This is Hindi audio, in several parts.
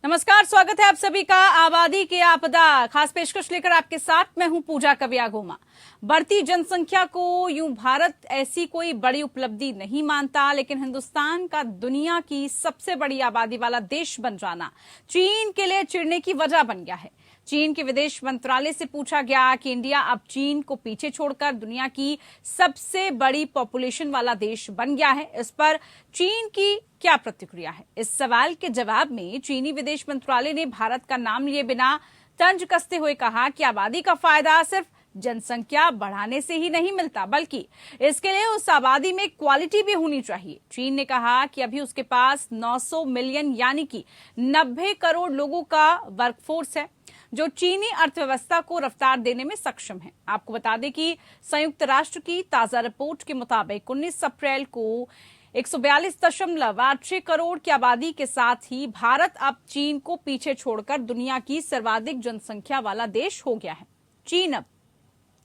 नमस्कार, स्वागत है आप सभी का आबादी की आपदा खास पेशकश लेकर आपके साथ मैं हूं पूजा कविया गोमा। बढ़ती जनसंख्या को यूं भारत ऐसी कोई बड़ी उपलब्धि नहीं मानता, लेकिन हिंदुस्तान का दुनिया की सबसे बड़ी आबादी वाला देश बन जाना चीन के लिए चिढ़ने की वजह बन गया है। चीन के विदेश मंत्रालय से पूछा गया कि इंडिया अब चीन को पीछे छोड़कर दुनिया की सबसे बड़ी पॉपुलेशन वाला देश बन गया है। इस पर चीन की क्या प्रतिक्रिया है? इस सवाल के जवाब में चीनी विदेश मंत्रालय ने भारत का नाम लिए बिना तंज कसते हुए कहा कि आबादी का फायदा सिर्फ जनसंख्या बढ़ाने से ही नहीं मिलता, बल्कि इसके लिए उस आबादी में क्वालिटी भी होनी चाहिए। चीन ने कहा कि अभी उसके पास 900 मिलियन यानी कि 90 करोड़ लोगों का वर्कफोर्स है, जो चीनी अर्थव्यवस्था को रफ्तार देने में सक्षम है। आपको बता दें कि संयुक्त राष्ट्र की ताजा रिपोर्ट के मुताबिक 19 अप्रैल को 142.86 करोड़ की आबादी के साथ ही भारत अब चीन को पीछे छोड़कर दुनिया की सर्वाधिक जनसंख्या वाला देश हो गया है। चीन अब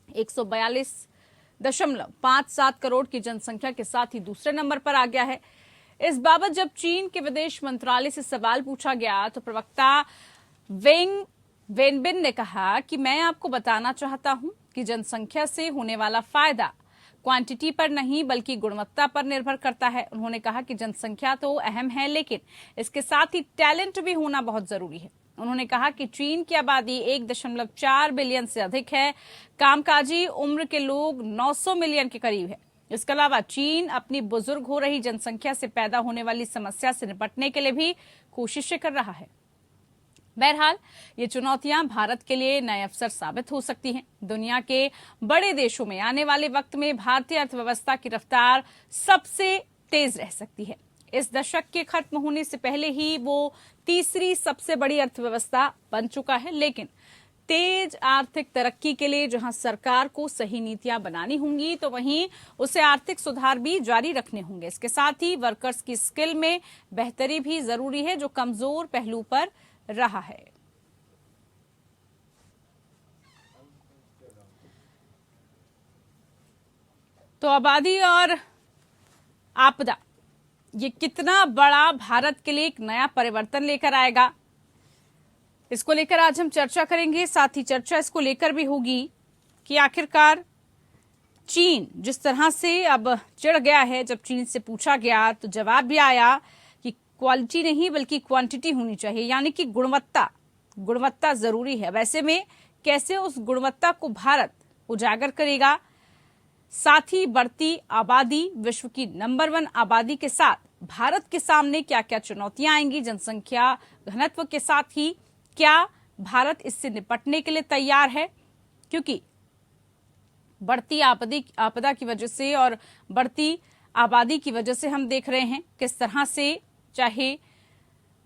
142.57 करोड़ की जनसंख्या के साथ ही दूसरे नंबर पर आ गया है। इस बाबत जब चीन के विदेश मंत्रालय से सवाल पूछा गया तो प्रवक्ता वेंग वेनबिन ने कहा कि मैं आपको बताना चाहता हूं कि जनसंख्या से होने वाला फायदा क्वांटिटी पर नहीं बल्कि गुणवत्ता पर निर्भर करता है। उन्होंने कहा कि जनसंख्या तो अहम है, लेकिन इसके साथ ही टैलेंट भी होना बहुत जरूरी है। उन्होंने कहा कि चीन की आबादी 1.4 बिलियन से अधिक है। कामकाजी उम्र के लोग 900 मिलियन के करीब है। इसके अलावा चीन अपनी बुजुर्ग हो रही जनसंख्या से पैदा होने वाली समस्या से निपटने के लिए भी कोशिशें कर रहा है। बहरहाल ये चुनौतियां भारत के लिए नए अवसर साबित हो सकती हैं। दुनिया के बड़े देशों में आने वाले वक्त में भारतीय अर्थव्यवस्था की रफ्तार सबसे तेज रह सकती है। इस दशक के खत्म होने से पहले ही वो तीसरी सबसे बड़ी अर्थव्यवस्था बन चुका है, लेकिन तेज आर्थिक तरक्की के लिए जहां सरकार को सही नीतियां बनानी होंगी, तो वहीं उसे आर्थिक सुधार भी जारी रखने होंगे। इसके साथ ही वर्कर्स की स्किल में बेहतरी भी जरूरी है, जो कमजोर पहलू पर रहा है। तो आबादी और आपदा ये कितना बड़ा भारत के लिए एक नया परिवर्तन लेकर आएगा, इसको लेकर आज हम चर्चा करेंगे। साथ ही चर्चा इसको लेकर भी होगी कि आखिरकार चीन जिस तरह से अब चिढ़ गया है, जब चीन से पूछा गया तो जवाब भी आया कि क्वालिटी नहीं बल्कि क्वांटिटी होनी चाहिए, यानी कि गुणवत्ता जरूरी है। वैसे में कैसे उस गुणवत्ता को भारत उजागर करेगा? साथ ही बढ़ती आबादी, विश्व की नंबर 1 आबादी के साथ भारत के सामने क्या क्या चुनौतियां आएंगी? जनसंख्या घनत्व के साथ ही क्या भारत इससे निपटने के लिए तैयार है? क्योंकि बढ़ती आपदा की वजह से और बढ़ती आबादी की वजह से हम देख रहे हैं किस तरह से चाहे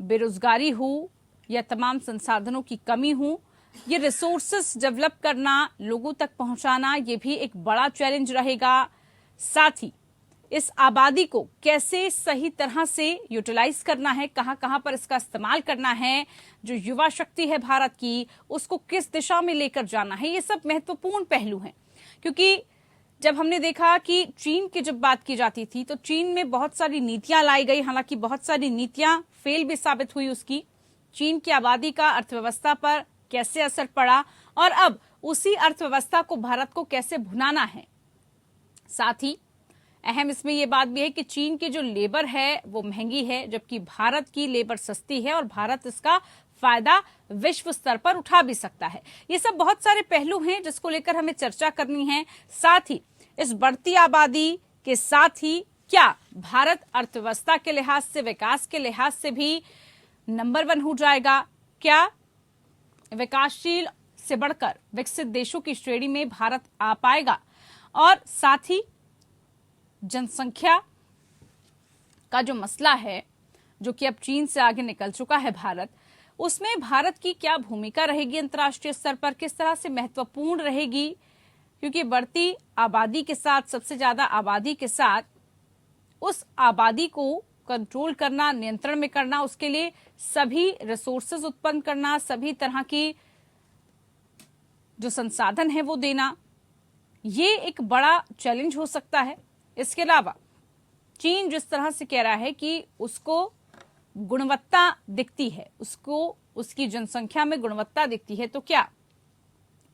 बेरोजगारी हो या तमाम संसाधनों की कमी हो, ये रिसोर्सेस डेवलप करना, लोगों तक पहुंचाना, ये भी एक बड़ा चैलेंज रहेगा। साथ ही इस आबादी को कैसे सही तरह से यूटिलाइज करना है, कहां पर इसका इस्तेमाल करना है, जो युवा शक्ति है भारत की उसको किस दिशा में लेकर जाना है, ये सब महत्वपूर्ण पहलू हैं। क्योंकि जब हमने देखा कि चीन की जब बात की जाती थी तो चीन में बहुत सारी नीतियां लाई गई, हालांकि बहुत सारी नीतियां फेल भी साबित हुई उसकी। चीन की आबादी का अर्थव्यवस्था पर कैसे असर पड़ा और अब उसी अर्थव्यवस्था को भारत को कैसे भुनाना है। साथ ही अहम इसमें यह बात भी है कि चीन की जो लेबर है वो महंगी है, जबकि भारत की लेबर सस्ती है और भारत इसका फायदा विश्व स्तर पर उठा भी सकता है। ये सब बहुत सारे पहलू हैं जिसको लेकर हमें चर्चा करनी है। साथ ही इस बढ़ती आबादी के साथ ही क्या भारत अर्थव्यवस्था के लिहाज से, विकास के लिहाज से भी नंबर 1 हो जाएगा? क्या विकासशील से बढ़कर विकसित देशों की श्रेणी में भारत आ पाएगा? और साथ ही जनसंख्या का जो मसला है, जो कि अब चीन से आगे निकल चुका है भारत, उसमें भारत की क्या भूमिका रहेगी अंतर्राष्ट्रीय स्तर पर, किस तरह से महत्वपूर्ण रहेगी? क्योंकि बढ़ती आबादी के साथ, सबसे ज्यादा आबादी के साथ उस आबादी को कंट्रोल करना, नियंत्रण में करना, उसके लिए सभी रिसोर्सेज उत्पन्न करना, सभी तरह की जो संसाधन है वो देना, ये एक बड़ा चैलेंज हो सकता है। इसके अलावा चीन जिस तरह से कह रहा है कि उसको गुणवत्ता दिखती है, उसको उसकी जनसंख्या में गुणवत्ता दिखती है, तो क्या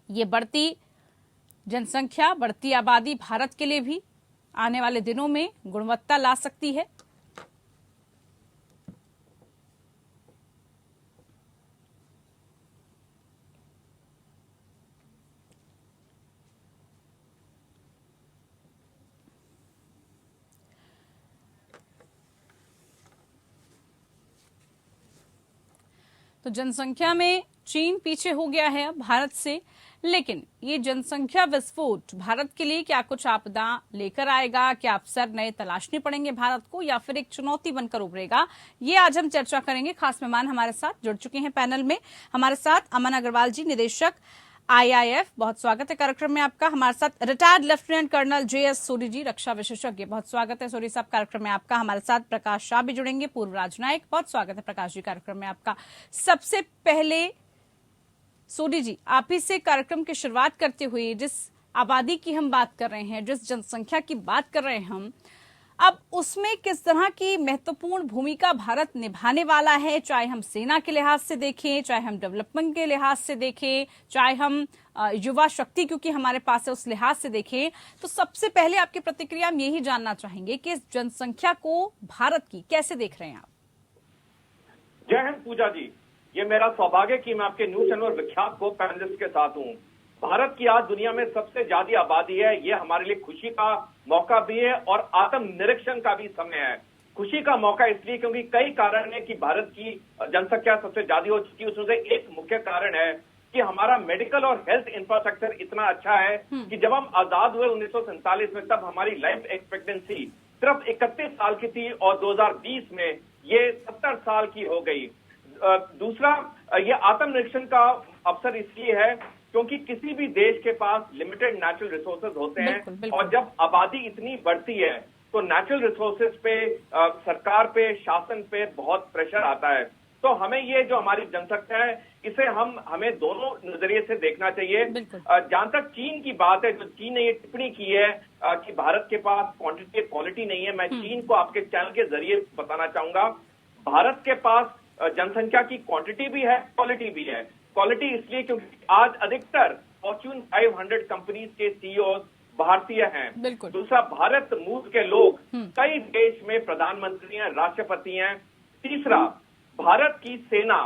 ये बढ़ती जनसंख्या, बढ़ती आबादी भारत के लिए भी आने वाले दिनों में गुणवत्ता ला सकती है? तो जनसंख्या में चीन पीछे हो गया है अब भारत से, लेकिन ये जनसंख्या विस्फोट भारत के लिए क्या कुछ आपदा लेकर आएगा? क्या अवसर नए तलाशने पड़ेंगे भारत को, या फिर एक चुनौती बनकर उभरेगा? ये आज हम चर्चा करेंगे। खास मेहमान हमारे साथ जुड़ चुके हैं पैनल में। हमारे साथ अमन अग्रवाल जी, निदेशक IIF, बहुत स्वागत है कार्यक्रम में आपका। हमारे साथ retired lieutenant colonel JS Suri ji, रक्षा विशेषज्ञ, बहुत स्वागत है सूरी साहब कार्यक्रम में आपका। हमारे साथ प्रकाश शाह भी जुड़ेंगे, पूर्व राजनायक, बहुत स्वागत है प्रकाश जी कार्यक्रम में आपका। सबसे पहले सूरी जी, आप ही से कार्यक्रम की शुरुआत करते हुए, जिस आबादी की हम बात कर रहे हैं, जिस जनसंख्या की बात कर रहे हैं हम, अब उसमें किस तरह की महत्वपूर्ण भूमिका भारत निभाने वाला है, चाहे हम सेना के लिहाज से देखें, चाहे हम डेवलपमेंट के लिहाज से देखें, चाहे हम युवा शक्ति क्योंकि हमारे पास है उस लिहाज से देखें। तो सबसे पहले आपकी प्रतिक्रिया हम यही जानना चाहेंगे कि इस जनसंख्या को भारत की कैसे देख रहे हैं आप? जय हिंद पूजा जी, ये मेरा सौभाग्य कि मैं आपके न्यूज चैनल विख्यात को पैनलिस्ट के साथ हूँ। भारत की आज दुनिया में सबसे ज्यादा आबादी है, ये हमारे लिए खुशी का मौका भी है और आत्म निरीक्षण का भी समय है। खुशी का मौका इसलिए क्योंकि कई कारण है कि भारत की जनसंख्या सबसे ज्यादा हो चुकी है। उसमें से एक मुख्य कारण है कि हमारा मेडिकल और हेल्थ इंफ्रास्ट्रक्चर इतना अच्छा है कि जब हम आजाद हुए 1947 में, तब हमारी लाइफ एक्सपेक्टेंसी सिर्फ 31 साल की थी और 2020 में ये 70 साल की हो गई। दूसरा, ये आत्मनिरीक्षण का अवसर इसलिए है क्योंकि किसी भी देश के पास लिमिटेड नेचुरल रिसोर्सेज होते हैं। बिल्कुल, बिल्कुल। और जब आबादी इतनी बढ़ती है तो नेचुरल रिसोर्सेज पे, सरकार पे, शासन पे बहुत प्रेशर आता है। तो हमें ये जो हमारी जनसंख्या है, इसे हमें दोनों नजरिए से देखना चाहिए। जहां तक चीन की बात है, जो चीन ने ये टिप्पणी की है कि भारत के पास क्वांटिटी क्वालिटी नहीं है, मैं चीन को आपके चैनल के जरिए बताना चाहूंगा, भारत के पास जनसंख्या की क्वांटिटी भी है, क्वालिटी भी है। क्वालिटी इसलिए क्योंकि आज अधिकतर फॉर्च्यून 500 कंपनीज के CEO भारतीय हैं। दूसरा, भारत मूल के लोग कई देश में प्रधानमंत्री हैं, राष्ट्रपति हैं। तीसरा, भारत की सेना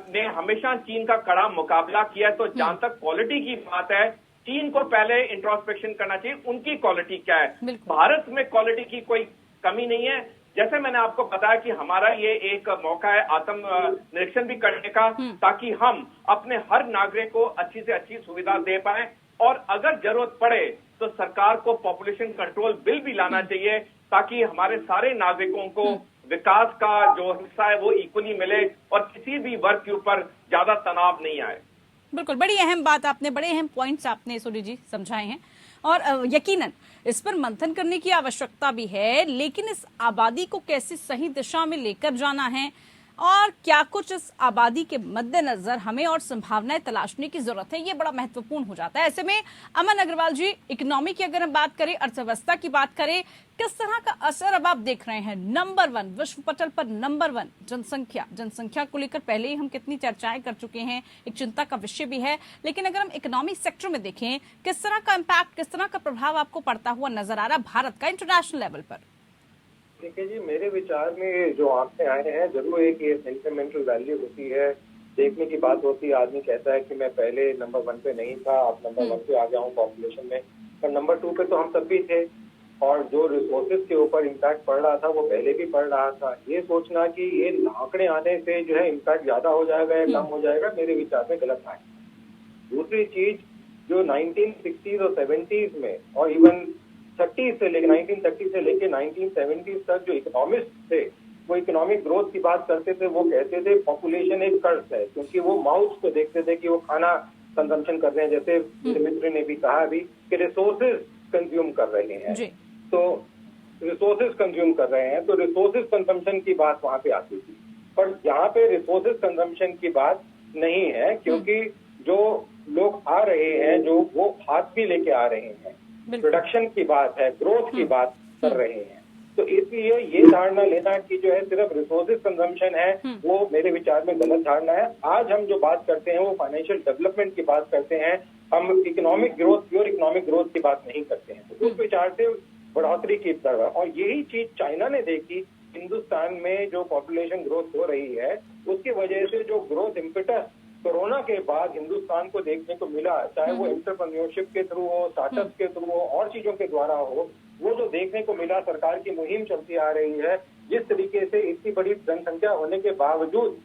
ने हमेशा चीन का कड़ा मुकाबला किया। तो जहां तक क्वालिटी की बात है, चीन को पहले इंट्रोस्पेक्शन करना चाहिए, उनकी क्वालिटी क्या है। भारत में क्वालिटी की कोई कमी नहीं है। जैसे मैंने आपको बताया कि हमारा ये एक मौका है आत्म निरीक्षण भी करने का, ताकि हम अपने हर नागरिक को अच्छी से अच्छी सुविधा दे पाए। और अगर जरूरत पड़े तो सरकार को पॉपुलेशन कंट्रोल बिल भी लाना चाहिए, ताकि हमारे सारे नागरिकों को विकास का जो हिस्सा है वो इक्वली मिले और किसी भी वर्ग के ऊपर ज्यादा तनाव नहीं आए। बिल्कुल, बड़ी अहम बात आपने, बड़े अहम पॉइंट्स आपने सूरी जी समझाए हैं और यकीनन इस पर मंथन करने की आवश्यकता भी है। लेकिन इस आबादी को कैसे सही दिशा में लेकर जाना है और क्या कुछ इस आबादी के मद्देनजर हमें और संभावनाएं तलाशने की जरूरत है, ये बड़ा महत्वपूर्ण हो जाता है। ऐसे में अमन अग्रवाल जी, इकोनॉमी की अगर हम बात करें, अर्थव्यवस्था की बात करें, किस तरह का असर अब आप देख रहे हैं? नंबर 1 विश्व पटल पर, नंबर 1 जनसंख्या को लेकर पहले ही हम कितनी चर्चाएं कर चुके हैं, एक चिंता का विषय भी है। लेकिन अगर हम इकोनॉमिक सेक्टर में देखें, किस तरह का इम्पैक्ट, किस तरह का प्रभाव आपको पड़ता हुआ नजर आ रहा है भारत का इंटरनेशनल लेवल पर? देखिए जी, मेरे विचार में जो आंकड़े आए हैं, जरूर एक ये सेंटिमेंटल वैल्यू होती है, देखने की बात होती है। आदमी कहता है कि मैं पहले नंबर 1 पे नहीं था, अब नंबर 1 पे आ गया हूँ पॉपुलेशन में, पर नंबर 2 पे तो हम सब भी थे। और जो रिसोर्सेज के ऊपर इम्पैक्ट पड़ रहा था वो पहले भी पड़ रहा था। ये सोचना कि ये आंकड़े आने से जो है इम्पैक्ट ज्यादा हो जाएगा या कम हो जाएगा, मेरे विचार में गलत है। दूसरी चीज, जो 1960s और 70s में और इवन 1930 से लेके 1970s तक जो इकोनॉमिस्ट थे, वो इकोनॉमिक ग्रोथ की बात करते थे। वो कहते थे पॉपुलेशन एक कर्स है, क्योंकि वो माउथ को देखते थे कि वो खाना कंजम्पशन कर रहे हैं, जैसे मेरे मित्र ने भी कहा अभी कि रिसोर्सेज कंज्यूम कर रहे हैं। तो रिसोर्सेज कंज्यूम कर रहे हैं, तो रिसोर्सेज कंजम्पशन की बात वहां पे आती थी। पर यहाँ पे रिसोर्सेज कंजम्पशन की बात नहीं है, क्योंकि जो लोग आ रहे हैं, जो वो हाथ भी लेके आ रहे हैं, प्रोडक्शन की बात है, ग्रोथ की बात कर रहे हैं। तो इसलिए ये धारणा लेना कि जो है सिर्फ रिसोर्सेज कंजम्पशन है, वो मेरे विचार में गलत धारणा है। आज हम जो बात करते हैं वो फाइनेंशियल डेवलपमेंट की बात करते हैं, हम economic growth, pure economic growth की बात नहीं करते हैं। तो उस विचार से बढ़ोतरी की तरफ, और यही चीज चाइना ने देखी। हिंदुस्तान में जो पॉपुलेशन ग्रोथ हो रही है उसकी वजह से जो ग्रोथ इम्पेटस कोरोना के बाद हिंदुस्तान को देखने को मिला, चाहे वो एंटरप्रेन्योरशिप के थ्रू हो, स्टार्टअप के थ्रू हो, और चीजों के द्वारा हो, वो जो देखने को मिला, सरकार की मुहिम चलती आ रही है। जिस तरीके से इतनी बड़ी जनसंख्या होने के बावजूद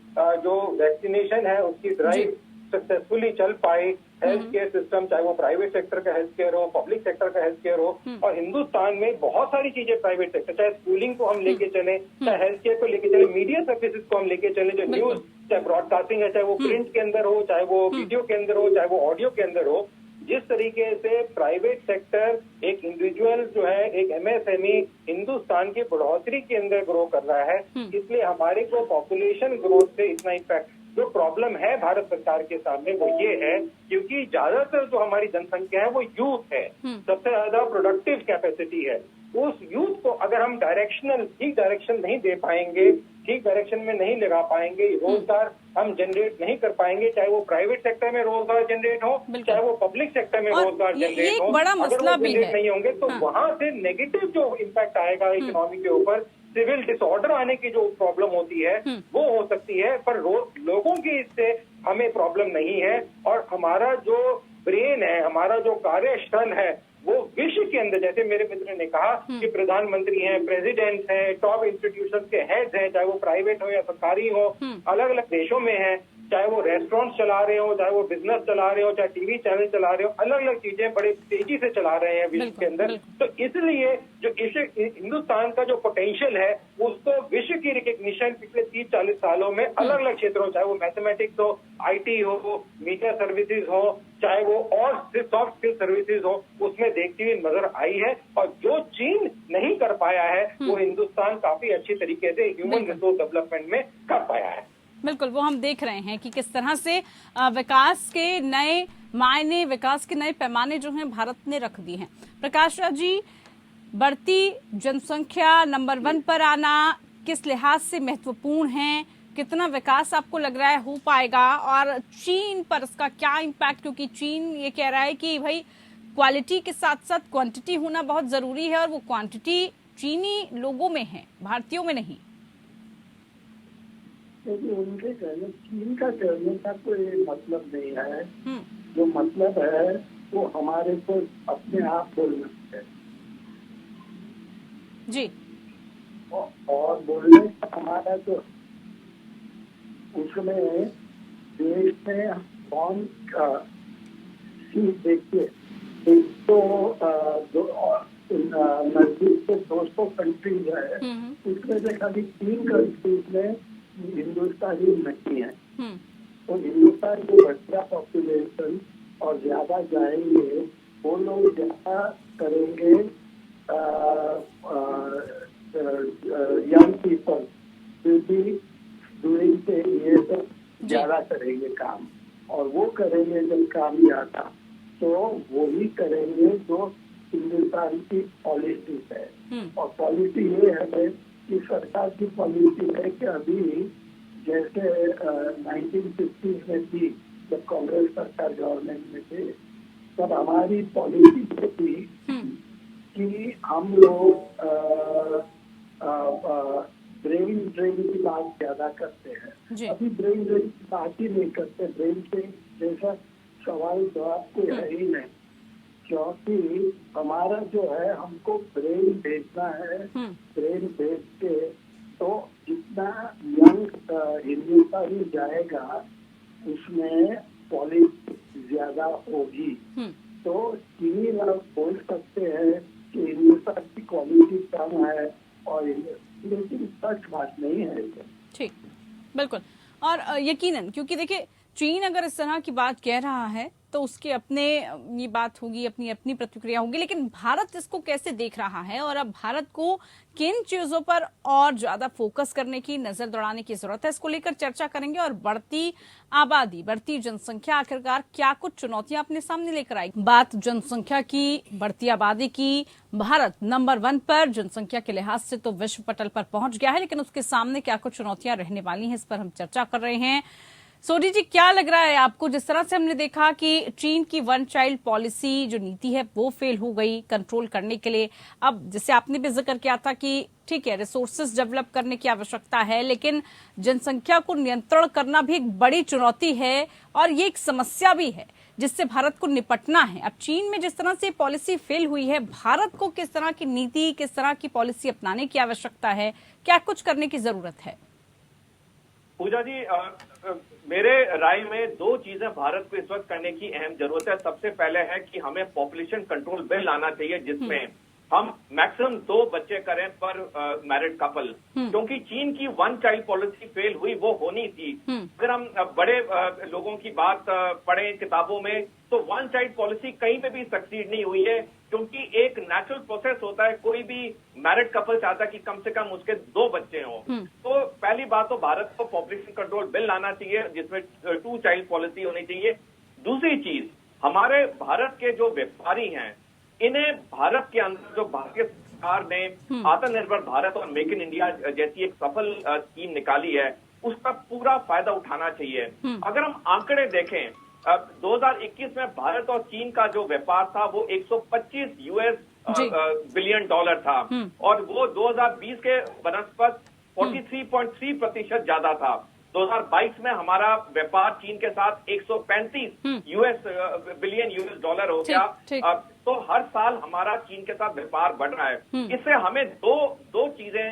जो वैक्सीनेशन है उसकी ड्राइव सक्सेसफुली चल पाई, हेल्थ केयर सिस्टम, चाहे वो प्राइवेट सेक्टर का हेल्थ केयर हो, पब्लिक सेक्टर का हेल्थ केयर हो, और हिंदुस्तान में बहुत सारी चीजें प्राइवेट सेक्टर, चाहे स्कूलिंग को हम लेके चले, चाहे हेल्थ केयर को लेके चले, मीडिया सर्विसेज को हम लेके चले, जो न्यूज, चाहे ब्रॉडकास्टिंग है, चाहे वो प्रिंट के अंदर हो, चाहे वो वीडियो के अंदर हो, चाहे वो ऑडियो के अंदर हो, जिस तरीके से प्राइवेट सेक्टर, एक इंडिविजुअल जो है, एक एमएसएमई हिंदुस्तान की बढ़ोतरी के अंदर ग्रो कर रहा है, इसलिए हमारे को पॉपुलेशन ग्रोथ से इतना इफेक्ट। जो प्रॉब्लम है भारत सरकार के सामने वो ये है, क्योंकि ज्यादातर जो हमारी जनसंख्या है वो यूथ है, सबसे ज्यादा प्रोडक्टिव कैपेसिटी है। उस यूथ को अगर हम ठीक डायरेक्शन नहीं दे पाएंगे, ठीक डायरेक्शन में नहीं लगा पाएंगे, रोजगार हम जनरेट नहीं कर पाएंगे, चाहे वो प्राइवेट सेक्टर में रोजगार जनरेट हो, चाहे वो पब्लिक सेक्टर में रोजगार जनरेट हो, बड़ा मसला भी है, नहीं होंगे तो वहां से नेगेटिव जो इम्पैक्ट आएगा इकोनॉमी के ऊपर, सिविल डिसऑर्डर आने की जो प्रॉब्लम होती है वो हो सकती है, पर लोगों की इससे हमें प्रॉब्लम नहीं है। और हमारा जो ब्रेन है, हमारा जो कार्यस्थल है, वो विश्व के अंदर, जैसे मेरे मित्र ने कहा कि प्रधानमंत्री हैं, प्रेसिडेंट हैं, टॉप इंस्टीट्यूशन के हेड्स हैं, चाहे वो प्राइवेट हो या सरकारी हो, अलग अलग देशों में हैं, चाहे वो रेस्टोरेंट चला रहे हो, चाहे वो बिजनेस चला रहे हो, चाहे टीवी चैनल चला रहे हो, अलग अलग चीजें बड़े तेजी से चला रहे हैं विश्व के अंदर। तो इसलिए जो हिंदुस्तान का जो पोटेंशियल है उसको विश्व की रिकग्निशन पिछले 30-40 सालों में अलग अलग क्षेत्रों, चाहे वो मैथमेटिक्स हो, आईटी हो, मीडिया सर्विसेज हो, चाहे वो और सॉफ्ट स्किल सर्विसेज हो, उसमें देखती हुई नजर आई है। और जो चीन नहीं कर पाया है वो हिंदुस्तान काफी अच्छी तरीके से ह्यूमन रिसोर्स डेवलपमेंट में कर पाया है। बिल्कुल, वो हम देख रहे हैं कि किस तरह से विकास के नए मायने, विकास के नए पैमाने जो हैं भारत ने रख दिए हैं। प्रकाश राज जी, बढ़ती जनसंख्या नंबर 1 पर आना किस लिहाज से महत्वपूर्ण है? कितना विकास आपको लग रहा है हो पाएगा? और चीन पर इसका क्या इम्पैक्ट, क्योंकि चीन ये कह रहा है कि भाई क्वालिटी के साथ साथ क्वांटिटी होना बहुत जरूरी है, और वो क्वांटिटी चीनी लोगों में है, भारतीयों में नहीं। उनके कहने, चीन का कहने का कोई मतलब नहीं है। जो मतलब है वो हमारे को अपने आप बोलना है जी, और बोलने का हमारा तो उसमें देश में कौन देखिए, एक तो नजदीक से 200 कंट्रीज है, उसमें से खाली 3 कंट्रीज में हिंदुस्तानी नहीं है। तो हिंदुस्तान की बढ़ता पॉपुलेशन और ज्यादा जाएंगे, वो लोग ज्यादा करेंगे, young people will be doing ये सब ज्यादा करेंगे काम, और वो करेंगे जब काम ज्यादा, तो वो ही करेंगे जो हिंदुस्तान की पॉलिसी है। और पॉलिसी ये है कि सरकार की पॉलिसी है कि अभी जैसे 1950 में थी, जब कांग्रेस सरकार गवर्नमेंट में थे, तब हमारी पॉलिसी थी कि हम लोग ब्रेन ड्रेन की बात ज्यादा करते हैं। अभी ब्रेन ड्रेन की बात ही नहीं करते, ब्रेन ड्रेन जैसा सवाल जवाब कोई है ही नहीं, क्योंकि हमारा जो है, हमको ब्रेन भेजना है, ब्रेन भेज के तो जितना यंग हिंदुस्तानी जाएगा उसमें पॉलिटिक्स ज्यादा होगी। तो चीनी लोग बोल सकते हैं कि हिंदुस्तान की क्वालिटी कम है, और लेकिन सच बात नहीं है। ठीक, बिल्कुल। और यकीनन, क्योंकि देखिए चीन अगर इस तरह की बात कह रहा है तो उसके अपने ये बात होगी, अपनी अपनी प्रतिक्रिया होगी, लेकिन भारत इसको कैसे देख रहा है और अब भारत को किन चीजों पर और ज्यादा फोकस करने की, नजर दौड़ाने की जरूरत है, इसको लेकर चर्चा करेंगे। और बढ़ती आबादी, बढ़ती जनसंख्या आखिरकार क्या कुछ चुनौतियां अपने सामने लेकर आएगी। बात जनसंख्या की, बढ़ती आबादी की, भारत नंबर 1 पर जनसंख्या के लिहाज से तो विश्व पटल पर पहुंच गया है, लेकिन उसके सामने क्या कुछ चुनौतियां रहने वाली हैं, इस पर हम चर्चा कर रहे हैं। सोडी जी, क्या लग रहा है आपको, जिस तरह से हमने देखा कि चीन की वन चाइल्ड पॉलिसी जो नीति है वो फेल हो गई कंट्रोल करने के लिए। अब जैसे आपने भी जिक्र किया था कि ठीक है, रिसोर्सेज डेवलप करने की आवश्यकता है, लेकिन जनसंख्या को नियंत्रण करना भी एक बड़ी चुनौती है और ये एक समस्या भी है जिससे भारत को निपटना है। अब चीन में जिस तरह से पॉलिसी फेल हुई है, भारत को किस तरह की नीति, किस तरह की पॉलिसी अपनाने की आवश्यकता है, क्या कुछ करने की जरूरत है? पूजा जी, मेरे राय में दो चीजें भारत को इस वक्त करने की अहम जरूरत है। सबसे पहले है कि हमें पॉपुलेशन कंट्रोल बिल लाना चाहिए जिसमें हम मैक्सिमम 2 बच्चे करें पर मैरिड कपल, क्योंकि चीन की वन चाइल्ड पॉलिसी फेल हुई, वो होनी थी। अगर हम बड़े लोगों की बात पढ़ें किताबों में, तो वन चाइल्ड पॉलिसी कहीं पे भी सक्सीड नहीं हुई है, क्योंकि एक नेचुरल प्रोसेस होता है, कोई भी मैरिड कपल चाहता है कि कम से कम उसके 2 बच्चे हों। तो पहली बात तो भारत को पॉपुलेशन कंट्रोल बिल लाना चाहिए जिसमें 2 चाइल्ड पॉलिसी होनी चाहिए। दूसरी चीज, हमारे भारत के जो व्यापारी हैं, इन्हें भारत के अंदर जो भारतीय सरकार ने आत्मनिर्भर भारत और मेक इन इंडिया जैसी एक सफल स्कीम निकाली है, उसका पूरा फायदा उठाना चाहिए। अगर हम आंकड़े देखें, 2021 में भारत और चीन का जो व्यापार था वो 125 US बिलियन डॉलर था और वो 2020 के बनस्पत 43.3% ज्यादा था। 2022 में हमारा व्यापार चीन के साथ 135 बिलियन US डॉलर हो गया। तो हर साल हमारा चीन के साथ व्यापार बढ़ रहा है। इससे हमें दो चीजें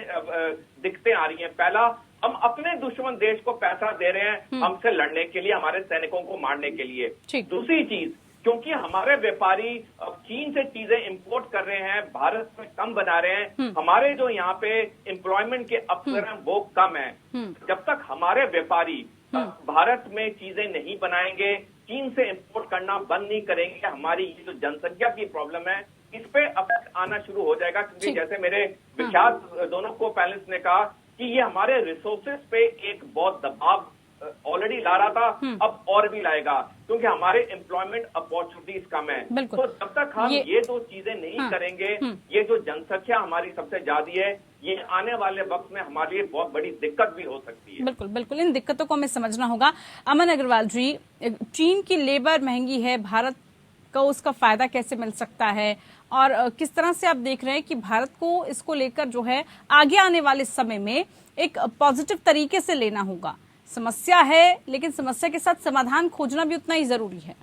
दिखते आ रही हैं। पहला, हम अपने दुश्मन देश को पैसा दे रहे हैं हमसे लड़ने के लिए, हमारे सैनिकों को मारने के लिए। दूसरी चीज, क्योंकि हमारे व्यापारी चीन से चीजें इंपोर्ट कर रहे हैं, भारत में कम बना रहे हैं, हमारे जो यहाँ पे एम्प्लॉयमेंट के अवसर हैं वो कम है। जब तक हमारे व्यापारी भारत में चीजें नहीं बनाएंगे, चीन से इंपोर्ट करना बंद नहीं करेंगे, हमारी ये जो जनसंख्या की प्रॉब्लम है इस पे अफेक्ट आना शुरू हो जाएगा। क्योंकि जैसे मेरे विख्यात दोनों को पैनलिस्ट ने कहा कि ये हमारे रिसोर्सेज पे एक बहुत दबाव ऑलरेडी ला रहा था, अब और भी लाएगा, क्योंकि हमारे एम्प्लॉयमेंट अपॉर्चुनिटीज कम है। तो जब तक हम ये दो चीजें नहीं करेंगे, ये जो जनसंख्या हमारी सबसे ज्यादा है, ये आने वाले वक्त में हमारे लिए बहुत बड़ी दिक्कत भी हो सकती है। बिल्कुल बिल्कुल, इन दिक्कतों को हमें समझना होगा। अमन अग्रवाल जी, चीन की लेबर महंगी है, भारत को उसका फायदा कैसे मिल सकता है और किस तरह से आप देख रहे हैं कि भारत को इसको लेकर जो है आगे आने वाले समय में एक पॉजिटिव तरीके से लेना होगा? समस्या है, लेकिन समस्या के साथ समाधान खोजना भी उतना ही जरूरी है।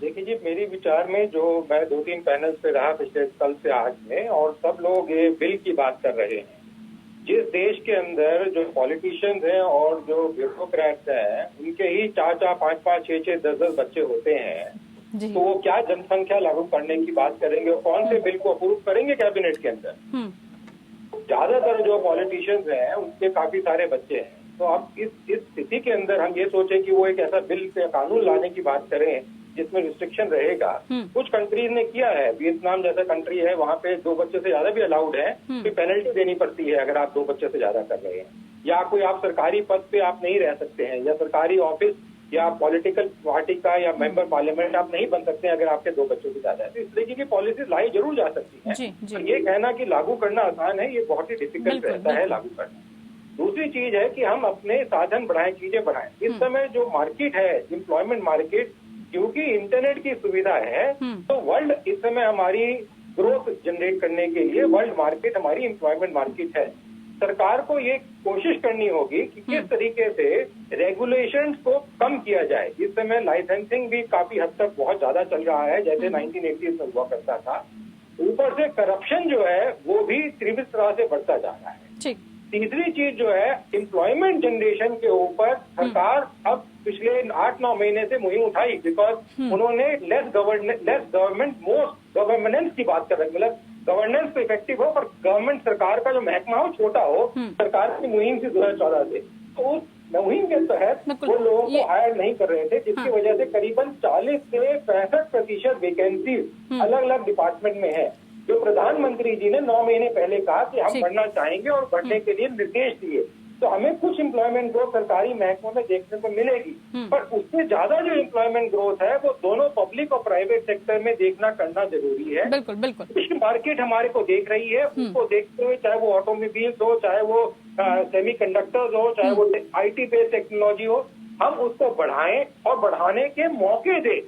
देखिए जी, मेरे विचार में जो मैं 2-3 पैनल पे रहा पिछले कल से आज में, और सब लोग ये बिल की बात कर रहे हैं। जिस देश के अंदर जो पॉलिटिशियंस हैं और जो ब्यूरोक्रेट्स हैं, उनके ही 4-4, 5-5, 6-6, 10-10 बच्चे होते हैं, तो वो क्या जनसंख्या लागू करने की बात करेंगे और कौन से बिल को अप्रूव करेंगे कैबिनेट के अंदर? ज्यादातर जो पॉलिटिशियंस हैं उनके काफी सारे बच्चे हैं। तो अब इस स्थिति के अंदर हम ये सोचें कि वो एक ऐसा बिल से कानून लाने की बात करें जिसमें रिस्ट्रिक्शन रहेगा। कुछ कंट्रीज ने किया है, वियतनाम जैसा कंट्री है, वहाँ पे 2 बच्चे से ज्यादा भी अलाउड है, तो पेनल्टी देनी पड़ती है अगर आप 2 बच्चे से ज्यादा कर रहे हैं, या कोई आप सरकारी पद पे आप नहीं रह सकते हैं, या सरकारी ऑफिस या पॉलिटिकल पार्टी का या मेंबर पार्लियामेंट आप नहीं बन सकते हैं अगर आपके 2 बच्चों से ज्यादा है। तो इस तरीके की पॉलिसीज लाई जरूर जा सकती है, तो ये कहना कि लागू करना आसान है, ये बहुत ही डिफिकल्ट रहता है लागू करना। दूसरी चीज है कि हम अपने साधन बढ़ाएं, चीजें बढ़ाएं। इस समय जो मार्केट है, एम्प्लॉयमेंट मार्केट, क्योंकि इंटरनेट की सुविधा है, तो वर्ल्ड इस समय हमारी ग्रोथ जनरेट करने के लिए वर्ल्ड मार्केट हमारी एम्प्लॉयमेंट मार्केट है। सरकार को ये कोशिश करनी होगी कि किस तरीके से रेगुलेशंस को कम किया जाए। इस समय लाइसेंसिंग भी काफी हद तक बहुत ज्यादा चल रहा है, जैसे 1980s में हुआ करता था। ऊपर से करप्शन जो है वो भी तीव्र तरह से बढ़ता जा रहा है। तीसरी चीज जो है, एम्प्लॉयमेंट जनरेशन के ऊपर सरकार अब पिछले 8-9 महीने से मुहिम उठाई, बिकॉज उन्होंने लेस गवर्नमेंट मोस्ट गवर्नेंस की बात कर रहे, मतलब गवर्नेंस तो इफेक्टिव हो पर गवर्नमेंट सरकार का जो महकमा हो छोटा हो, सरकार की मुहिम से 2014 से। तो उस मुहिम के तहत बिल्कुल। वो लोगों ये- को हायर नहीं कर रहे थे, जिसकी वजह से करीबन 40 से 65% वैकेंसी अलग अलग डिपार्टमेंट में है। जो प्रधानमंत्री जी ने 9 महीने पहले कहा कि हम ठीक। बढ़ना चाहेंगे और बढ़ने के लिए निर्देश दिए, तो हमें कुछ एम्प्लॉयमेंट ग्रोथ सरकारी महकमों में देखने को मिलेगी, पर उससे ज्यादा जो एम्प्लॉयमेंट ग्रोथ है वो दोनों पब्लिक और प्राइवेट सेक्टर में देखना करना जरूरी है। बिल्कुल बिल्कुल। मार्केट हमारे को देख रही है, उसको देखते हुए चाहे वो ऑटोमोबाइल्स हो, चाहे वो सेमीकंडक्टर्स हो, चाहे वो IT बेस्ड टेक्नोलॉजी हो, हम उसको बढ़ाएं और बढ़ाने के मौके दें।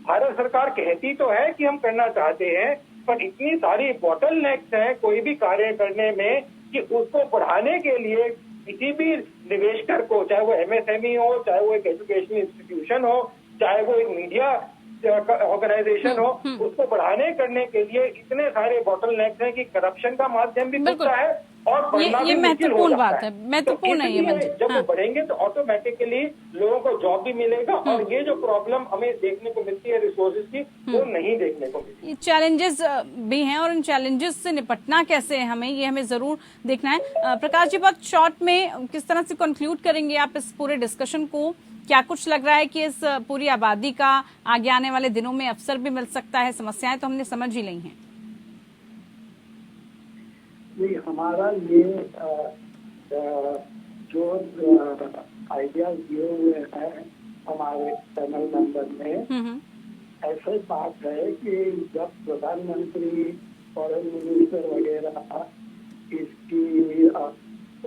भारत सरकार कहती तो है कि हम करना चाहते हैं, पर इतनी सारी बॉटलनेक्स हैं कोई भी कार्य करने में कि उसको बढ़ाने के लिए किसी भी निवेशकर को, चाहे वो MSME हो, चाहे वो एक एजुकेशनल इंस्टीट्यूशन हो, चाहे वो एक मीडिया ऑर्गेनाइजेशन हो, उसको बढ़ाने करने के लिए इतने सारे बॉटलनेक्स हैं कि करप्शन का माध्यम भी खुलता है और बढ़ना ये भी मुश्किल हो महत्वपूर्ण जाता बात है, महत्वपूर्ण है ये इसलिए मंजू। जब वो बढ़ेंगे तो ऑटोमेटिकली लोगों को जॉब भी मिलेगा और ये जो प्रॉब्लम हमें देखने को मिलती है रिसोर्सेज की, वो नहीं देखने को मिलती। ये चैलेंजेस भी हैं और इन चैलेंजेस से निपटना कैसे है हमें जरूर देखना है। प्रकाश जी, बहुत शॉर्ट में किस तरह से कंक्लूड करेंगे आप इस पूरे डिस्कशन को? क्या कुछ लग रहा है कि इस पूरी आबादी का आगे आने वाले दिनों में अवसर भी मिल सकता है? समस्याएं तो हमने समझ ही ली हैं। नहीं, हमारा ये जो आइडियाज दिए हुए हैं हमारे पैनल मेंबर में, ऐसे बात है कि जब प्रधानमंत्री फॉरेन मिनिस्टर वगैरह इसकी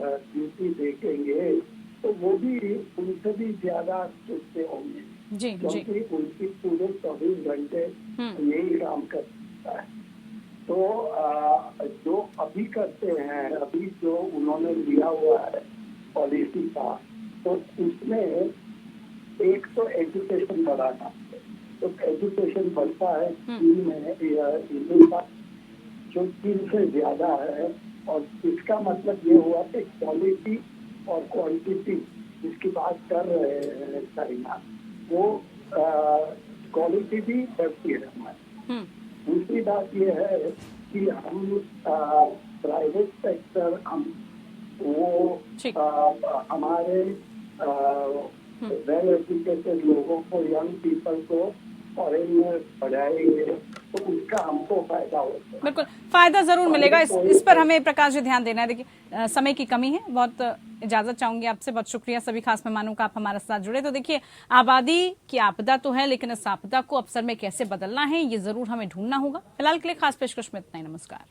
ड्यूटी देखेंगे तो वो भी उनसे भी ज्यादा सोचते होंगे जी क्योंकि उनकी पूरे 24 घंटे यही काम करता है। तो जो अभी करते हैं, अभी जो उन्होंने लिया हुआ है पॉलिसी का, तो उसमें एक तो एजुकेशन बढ़ाना, तो एजुकेशन बढ़ता है 3 में या जो 3 से ज्यादा है, और इसका मतलब ये हुआ कि क्वालिटी और क्वांटिटी जिसकी बात कर रहे हैं करीना, वो क्वालिटी भी बढ़ती है हमारी। दूसरी बात ये है कि हम प्राइवेट सेक्टर वो हमारे वेल एजुकेटेड लोगों को, यंग पीपल को फॉरेन में पढ़ाएंगे तो उसका हमको फायदा होता है। बिल्कुल फायदा जरूर मिलेगा। इस पर हमें प्रकाश जी ध्यान देना है। देखिए समय की कमी है, बहुत इजाजत चाहूंगी आपसे। बहुत शुक्रिया सभी खास मेहमानों का, आप हमारे साथ जुड़े। तो देखिए, आबादी की आपदा तो है, लेकिन इस आपदा को अवसर में कैसे बदलना है ये जरूर हमें ढूंढना होगा। फिलहाल के लिए खास पेशकश में इतना ही। नमस्कार।